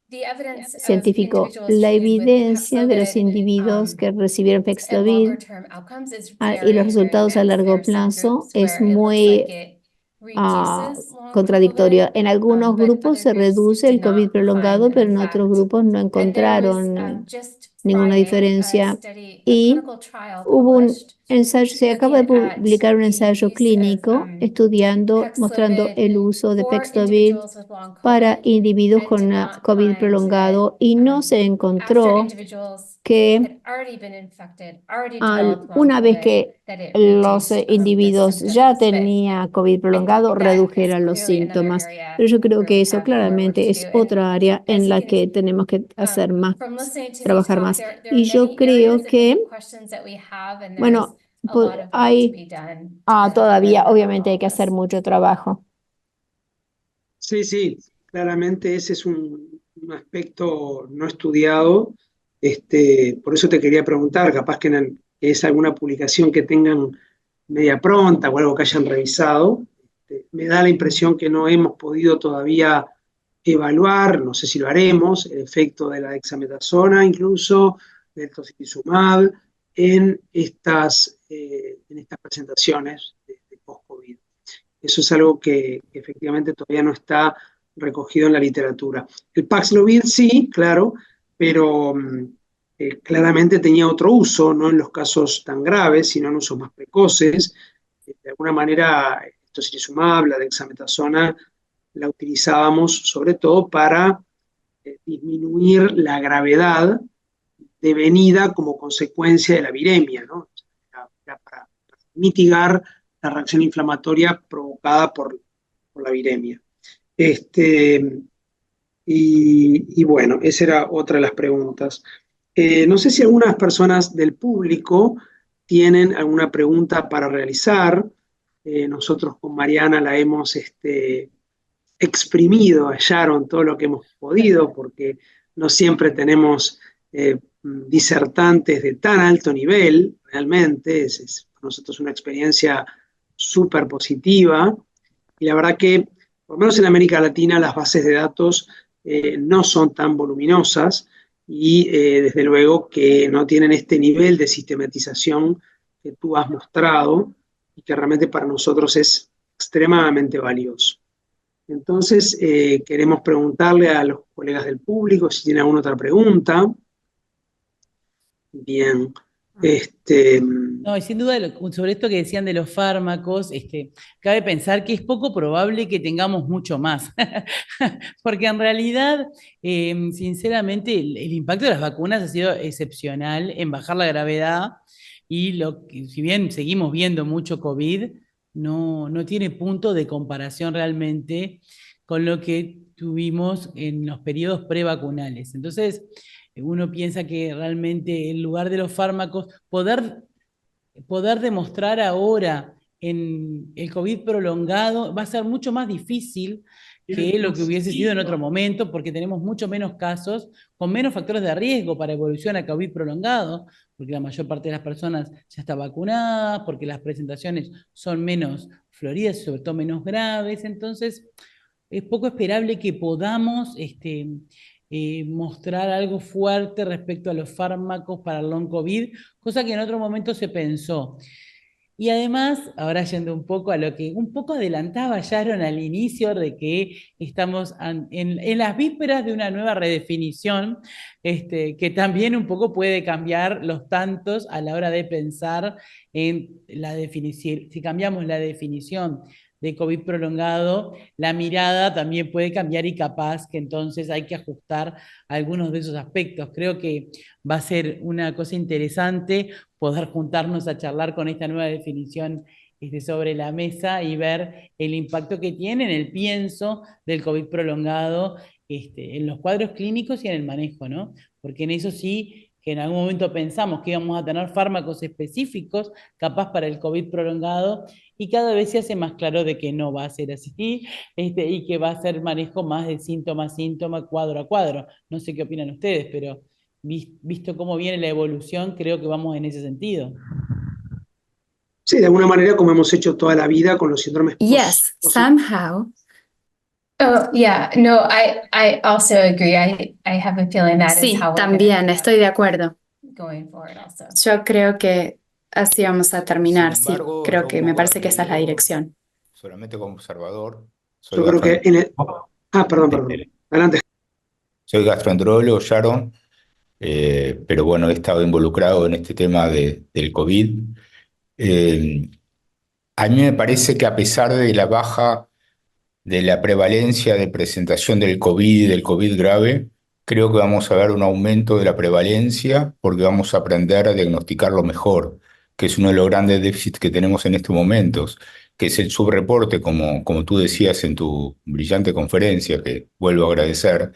The evidence of científico. individuals La treated with evidencia de los Paxlovid, individuos que recibieron and Paxlovid longer term outcomes is y los very resultados a mixed. largo There are some plazo groups es where it looks muy like it reduces long contradictorio. COVID, En algunos but grupos other se groups reduce el did COVID not prolongado, find pero an en otros effect. grupos no And there was encontraron just ninguna Friday, diferencia. a Y clinical trial hubo un published ensayo, se acaba de looking at publicar un the ensayo use clínico of estudiando, mostrando Paxlovid el uso de for Paxlovid individuals with long para COVID, individuos and con did not COVID find prolongado, y that no se after encontró individuals que had already been infected, already developed long una vez COVID, que that it los reduced the individuos ya symptoms. But tenían COVID prolongado, that is redujeran los clearly another síntomas. area Pero yo creo where que we eso have more work claramente to es do. otra área As en you la can, que tenemos que hacer más, from listening to me trabajar talk, más. there are Y yo many creo areas and que, many questions that we have, and there's bueno, a lot of work to hay be done todavía, to obviamente hay all que hacer this. mucho trabajo. Sí, sí, claramente ese es un aspecto no estudiado. Por eso te quería preguntar, capaz que es alguna publicación que tengan media pronta o algo que hayan revisado. Me da la impresión que no hemos podido todavía evaluar, no sé si lo haremos, el efecto de la dexametasona, incluso del tocilizumab, en estas presentaciones de post-COVID. Eso es algo que efectivamente todavía no está recogido en la literatura. El Paxlovid sí, claro, pero claramente tenía otro uso, no en los casos tan graves, sino en usos más precoces. De alguna manera, el tocilizumab, la dexametasona, la utilizábamos sobre todo para disminuir la gravedad devenida como consecuencia de la viremia, ¿no? Para mitigar la reacción inflamatoria provocada por la viremia. Y bueno, esa era otra de las preguntas. No sé si algunas personas del público tienen alguna pregunta para realizar. Nosotros con Mariana la hemos exprimido a Sharon todo lo que hemos podido, porque no siempre tenemos disertantes de tan alto nivel, realmente, es para nosotros una experiencia súper positiva, y la verdad que, por lo menos en América Latina, las bases de datos no son tan voluminosas, y desde luego que no tienen este nivel de sistematización que tú has mostrado, y que realmente para nosotros es extremadamente valioso. Entonces, queremos preguntarle a los colegas del público si tienen alguna otra pregunta. Bien. No, y sin duda, sobre esto que decían de los fármacos, cabe pensar que es poco probable que tengamos mucho más, porque en realidad, sinceramente, el impacto de las vacunas ha sido excepcional en bajar la gravedad, y si bien seguimos viendo mucho COVID, no tiene punto de comparación realmente con lo que tuvimos en los periodos prevacunales. Entonces, uno piensa que realmente en lugar de los fármacos, poder demostrar ahora en el COVID prolongado va a ser mucho más difícil que lo que hubiese sido en otro momento, porque tenemos mucho menos casos, con menos factores de riesgo para evolución a COVID prolongado, porque la mayor parte de las personas ya está vacunada, porque las presentaciones son menos floridas y sobre todo menos graves. Entonces es poco esperable que podamos mostrar algo fuerte respecto a los fármacos para el long COVID, cosa que en otro momento se pensó. Y además, ahora yendo un poco a lo que un poco adelantaba Sharon al inicio, de que estamos en las vísperas de una nueva redefinición, que también un poco puede cambiar los tantos a la hora de pensar en la definición. Si cambiamos la definición de COVID prolongado, la mirada también puede cambiar y capaz que entonces hay que ajustar algunos de esos aspectos. Creo que va a ser una cosa interesante poder juntarnos a charlar con esta nueva definición sobre la mesa y ver el impacto que tiene en el pienso del COVID prolongado, en los cuadros clínicos y en el manejo, ¿no? Porque en eso sí, que en algún momento pensamos que íbamos a tener fármacos específicos capaz para el COVID prolongado, y cada vez se hace más claro de que no va a ser así, y que va a ser manejo más de síntoma a síntoma, cuadro a cuadro. No sé qué opinan ustedes, pero visto cómo viene la evolución, creo que vamos en ese sentido. Sí, de alguna manera como hemos hecho toda la vida con los síndromes Yes, somehow. Oh, yeah, no, I also agree. I have a feeling that is Sí, how we're también estoy de acuerdo. going forward also. Yo creo que así vamos a terminar, Sin sí. embargo, Creo yo que un me poco parece que esa es la atrevido, dirección. solamente como observador, soy Yo creo que perdón. Adelante. Soy gastroenterólogo, Sharon, pero bueno, he estado involucrado en este tema del COVID. A mí me parece que a pesar de la baja de la prevalencia de presentación del COVID grave, creo que vamos a ver un aumento de la prevalencia porque vamos a aprender a diagnosticarlo mejor, que es uno de los grandes déficits que tenemos en estos momentos, que es el subreporte, como tú decías en tu brillante conferencia, que vuelvo a agradecer.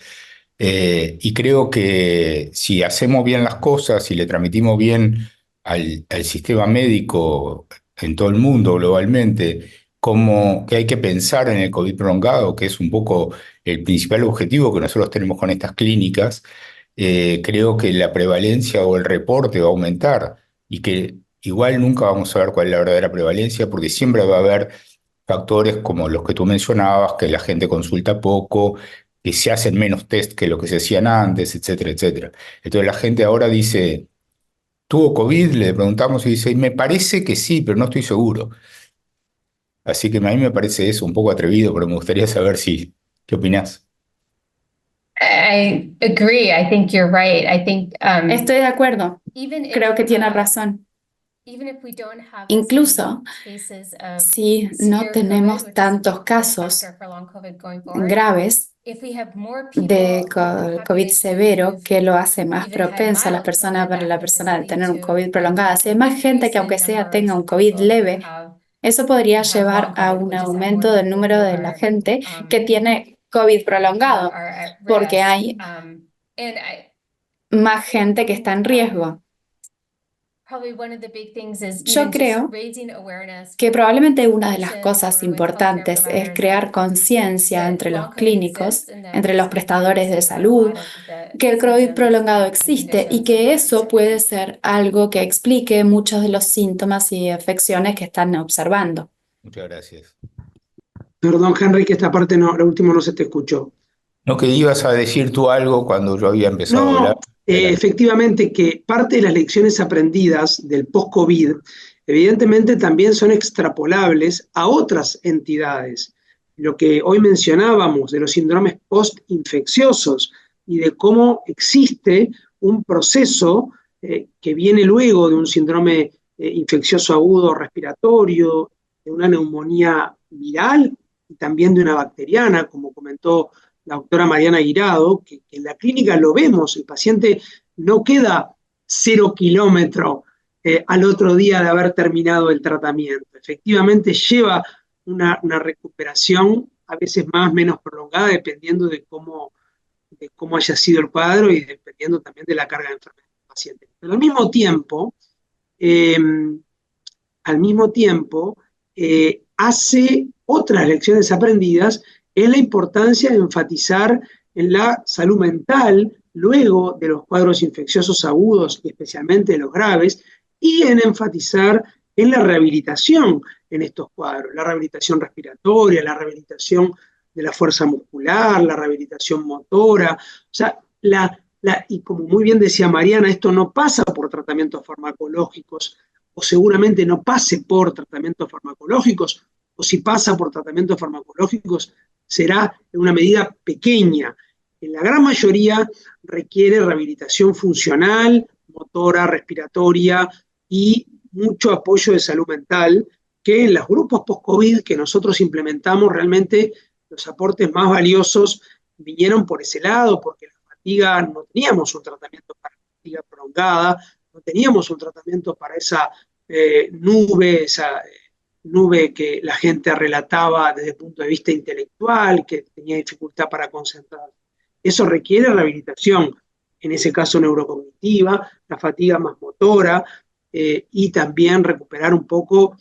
Y creo que si hacemos bien las cosas, si le transmitimos bien al sistema médico en todo el mundo globalmente, como que hay que pensar en el COVID prolongado, que es un poco el principal objetivo que nosotros tenemos con estas clínicas, creo que la prevalencia o el reporte va a aumentar y que igual nunca vamos a ver cuál es la verdadera prevalencia porque siempre va a haber factores como los que tú mencionabas, que la gente consulta poco, que se hacen menos test que lo que se hacían antes, etcétera, etcétera. Entonces la gente ahora dice, ¿tuvo COVID? Le preguntamos y dice, me parece que sí, pero no estoy seguro. Así que a mí me parece eso un poco atrevido, pero me gustaría saber ¿qué opinás? I agree. I think you're right. I think Estoy de acuerdo. Creo que tiene razón. Incluso si no tenemos tantos casos graves de COVID severo, que lo hace más propenso a las personas para la persona de tener un COVID prolongado. Si hay más gente que aunque sea tenga un COVID leve, eso podría llevar a un aumento del número de la gente que tiene COVID prolongado, porque hay más gente que está en riesgo. Yo creo que probablemente una de las cosas importantes es crear conciencia entre los clínicos, entre los prestadores de salud, que el COVID prolongado existe y que eso puede ser algo que explique muchos de los síntomas y afecciones que están observando. Muchas gracias. Perdón, Henry, que esta parte no, lo último no se te escuchó. ¿No que ibas a decir tú algo cuando yo había empezado a hablar? Efectivamente que parte de las lecciones aprendidas del post-COVID evidentemente también son extrapolables a otras entidades. Lo que hoy mencionábamos de los síndromes post-infecciosos y de cómo existe un proceso que viene luego de un síndrome infeccioso agudo respiratorio, de una neumonía viral y también de una bacteriana, como comentó la doctora Mariana Guirado, que en la clínica lo vemos, el paciente no queda 0 kilómetro al otro día de haber terminado el tratamiento. Efectivamente lleva una recuperación a veces más o menos prolongada, dependiendo de cómo haya sido el cuadro y dependiendo también de la carga de enfermedad del paciente. Pero al mismo tiempo hace otras lecciones aprendidas es la importancia de enfatizar en la salud mental luego de los cuadros infecciosos agudos y especialmente de los graves, y en enfatizar en la rehabilitación en estos cuadros, la rehabilitación respiratoria, la rehabilitación de la fuerza muscular, la rehabilitación motora, o sea, y como muy bien decía Mariana, esto no pasa por tratamientos farmacológicos o seguramente no pase por tratamientos farmacológicos, o si pasa por tratamientos farmacológicos será en una medida pequeña. En la gran mayoría requiere rehabilitación funcional, motora, respiratoria y mucho apoyo de salud mental, que en los grupos post-COVID que nosotros implementamos, realmente los aportes más valiosos vinieron por ese lado, porque la fatiga, no teníamos un tratamiento para la fatiga prolongada, no teníamos un tratamiento para esa nube que la gente relataba desde el punto de vista intelectual, que tenía dificultad para concentrarse. Eso requiere rehabilitación, en ese caso neurocognitiva, la fatiga más motora, y también recuperar un poco,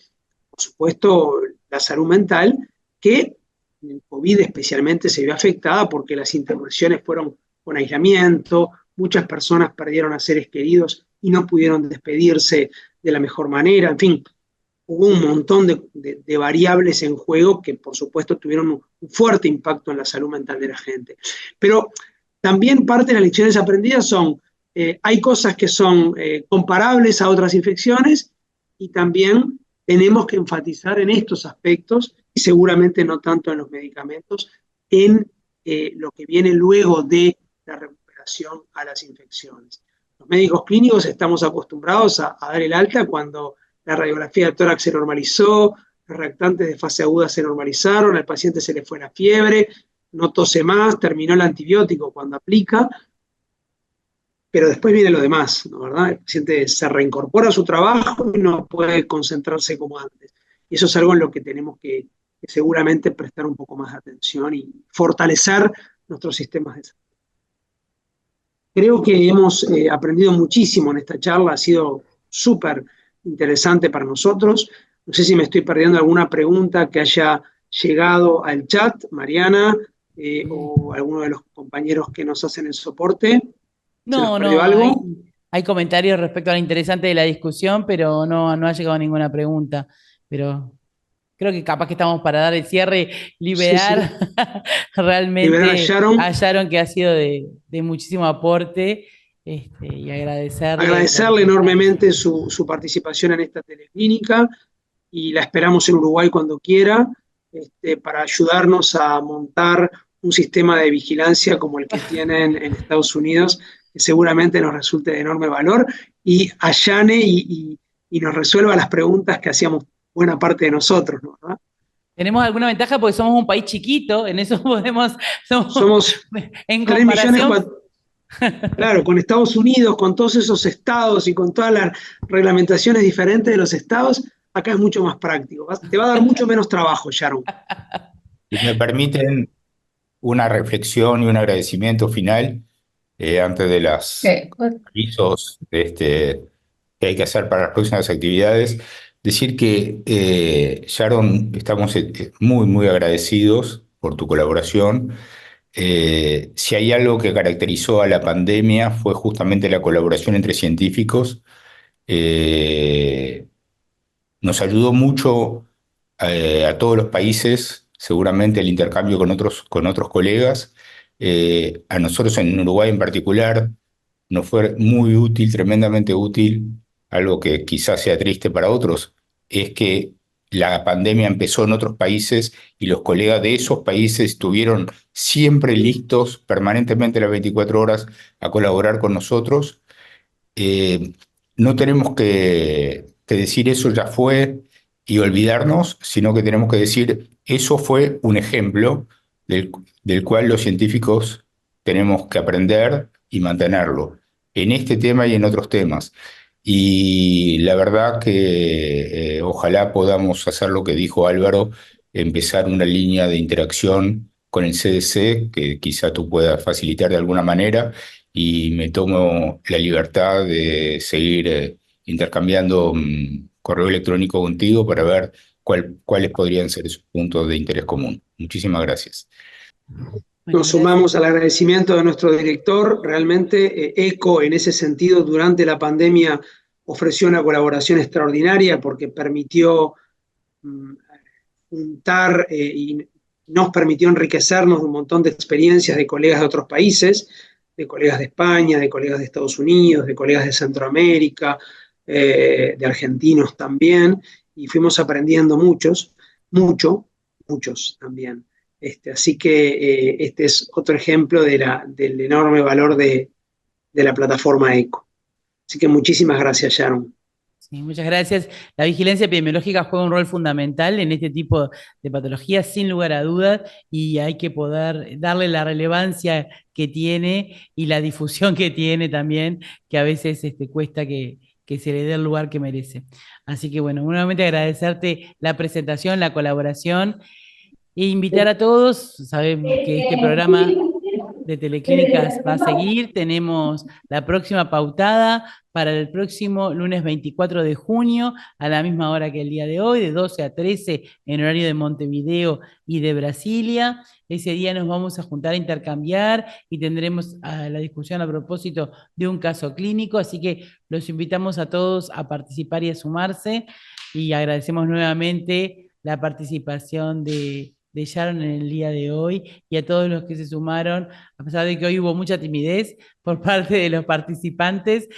por supuesto, la salud mental, que en el COVID especialmente se vio afectada porque las internaciones fueron con aislamiento, muchas personas perdieron a seres queridos y no pudieron despedirse de la mejor manera, en fin, hubo un montón de variables en juego que por supuesto tuvieron un fuerte impacto en la salud mental de la gente. Pero también parte de las lecciones aprendidas son, hay cosas que son comparables a otras infecciones y también tenemos que enfatizar en estos aspectos, y seguramente no tanto en los medicamentos, en lo que viene luego de la recuperación a las infecciones. Los médicos clínicos estamos acostumbrados a dar el alta cuando la radiografía de tórax se normalizó, los reactantes de fase aguda se normalizaron, al paciente se le fue la fiebre, no tose más, terminó el antibiótico cuando aplica, pero después viene lo demás, ¿no? ¿Verdad? El paciente se reincorpora a su trabajo y no puede concentrarse como antes. Y eso es algo en lo que tenemos que seguramente prestar un poco más de atención y fortalecer nuestros sistemas de salud. Creo que hemos aprendido muchísimo en esta charla, ha sido súper interesante para nosotros. No sé si me estoy perdiendo alguna pregunta que haya llegado al chat, Mariana, o alguno de los compañeros que nos hacen el soporte. No, algo? Hay comentarios respecto a lo interesante de la discusión, pero no ha llegado ninguna pregunta. Pero creo que capaz que estamos para dar el cierre, liberar Sí. realmente Liberar a Sharon, que ha sido de muchísimo aporte, y agradecerle enormemente su participación en esta teleclínica, y la esperamos en Uruguay cuando quiera, para ayudarnos a montar un sistema de vigilancia como el que tienen en Estados Unidos, que seguramente nos resulte de enorme valor y allane y nos resuelva las preguntas que hacíamos buena parte de nosotros, ¿no? ¿Verdad? Tenemos alguna ventaja porque somos un país chiquito, en eso somos en comparación. Claro, con Estados Unidos, con todos esos estados y con todas las reglamentaciones diferentes de los estados, acá es mucho más práctico. Te va a dar mucho menos trabajo, Sharon. Si me permiten una reflexión y un agradecimiento final antes de los avisos que hay que hacer para las próximas actividades. Decir que, Sharon, estamos muy, muy agradecidos por tu colaboración. Si hay algo que caracterizó a la pandemia fue justamente la colaboración entre científicos. Nos ayudó mucho a todos los países, seguramente el intercambio con otros colegas. A nosotros en Uruguay en particular nos fue muy útil, tremendamente útil. Algo que quizás sea triste para otros es que la pandemia empezó en otros países y los colegas de esos países estuvieron siempre listos, permanentemente las 24 horas, a colaborar con nosotros. No tenemos que decir eso ya fue y olvidarnos, sino que tenemos que decir eso fue un ejemplo del cual los científicos tenemos que aprender y mantenerlo en este tema y en otros temas. Y la verdad que ojalá podamos hacer lo que dijo Álvaro, empezar una línea de interacción con el CDC, que quizá tú puedas facilitar de alguna manera, y me tomo la libertad de seguir intercambiando correo electrónico contigo para ver cuáles podrían ser esos puntos de interés común. Muchísimas gracias. Nos sumamos al agradecimiento de nuestro director. Realmente ECO en ese sentido durante la pandemia ofreció una colaboración extraordinaria porque permitió juntar y nos permitió enriquecernos de un montón de experiencias de colegas de otros países, de colegas de España, de colegas de Estados Unidos, de colegas de Centroamérica, de argentinos también, y fuimos aprendiendo muchos también. Así que este es otro ejemplo del enorme valor de la plataforma ECO. Así que muchísimas gracias, Sharon. Sí, muchas gracias. La vigilancia epidemiológica juega un rol fundamental en este tipo de patologías, sin lugar a dudas, y hay que poder darle la relevancia que tiene y la difusión que tiene también, que a veces cuesta que se le dé el lugar que merece. Así que bueno, nuevamente agradecerte la presentación, la colaboración, e invitar a todos. Sabemos que este programa de Teleclínicas va a seguir. Tenemos la próxima pautada para el próximo lunes 24 de junio, a la misma hora que el día de hoy, de 12 a 13, en horario de Montevideo y de Brasilia. Ese día nos vamos a juntar a intercambiar y tendremos la discusión a propósito de un caso clínico, así que los invitamos a todos a participar y a sumarse, y agradecemos nuevamente la participación de Sharon en el día de hoy, y a todos los que se sumaron, a pesar de que hoy hubo mucha timidez por parte de los participantes.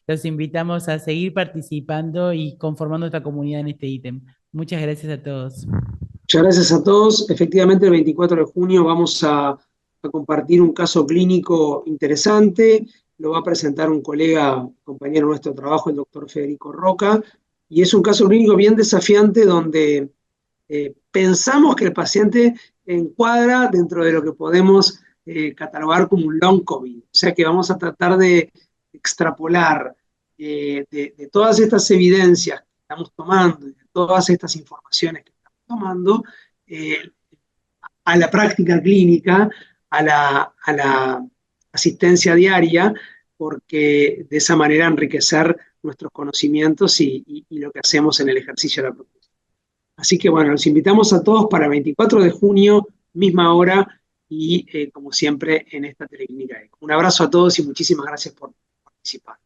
Los invitamos a seguir participando y conformando esta comunidad en este ítem. Muchas gracias a todos. Muchas gracias a todos. Efectivamente, el 24 de junio vamos a compartir un caso clínico interesante. Lo va a presentar un colega, compañero nuestro de trabajo, el doctor Federico Roca, y es un caso clínico bien desafiante donde pensamos que el paciente encuadra dentro de lo que podemos catalogar como un long COVID. O sea que vamos a tratar de extrapolar de todas estas evidencias que estamos tomando, de todas estas informaciones que estamos tomando, a la práctica clínica, a la asistencia diaria, porque de esa manera enriquecer nuestros conocimientos y lo que hacemos en el ejercicio de la profesión. Así que bueno, los invitamos a todos para el 24 de junio, misma hora, y como siempre en esta Teleclínica ECO. Un abrazo a todos y muchísimas gracias por participar.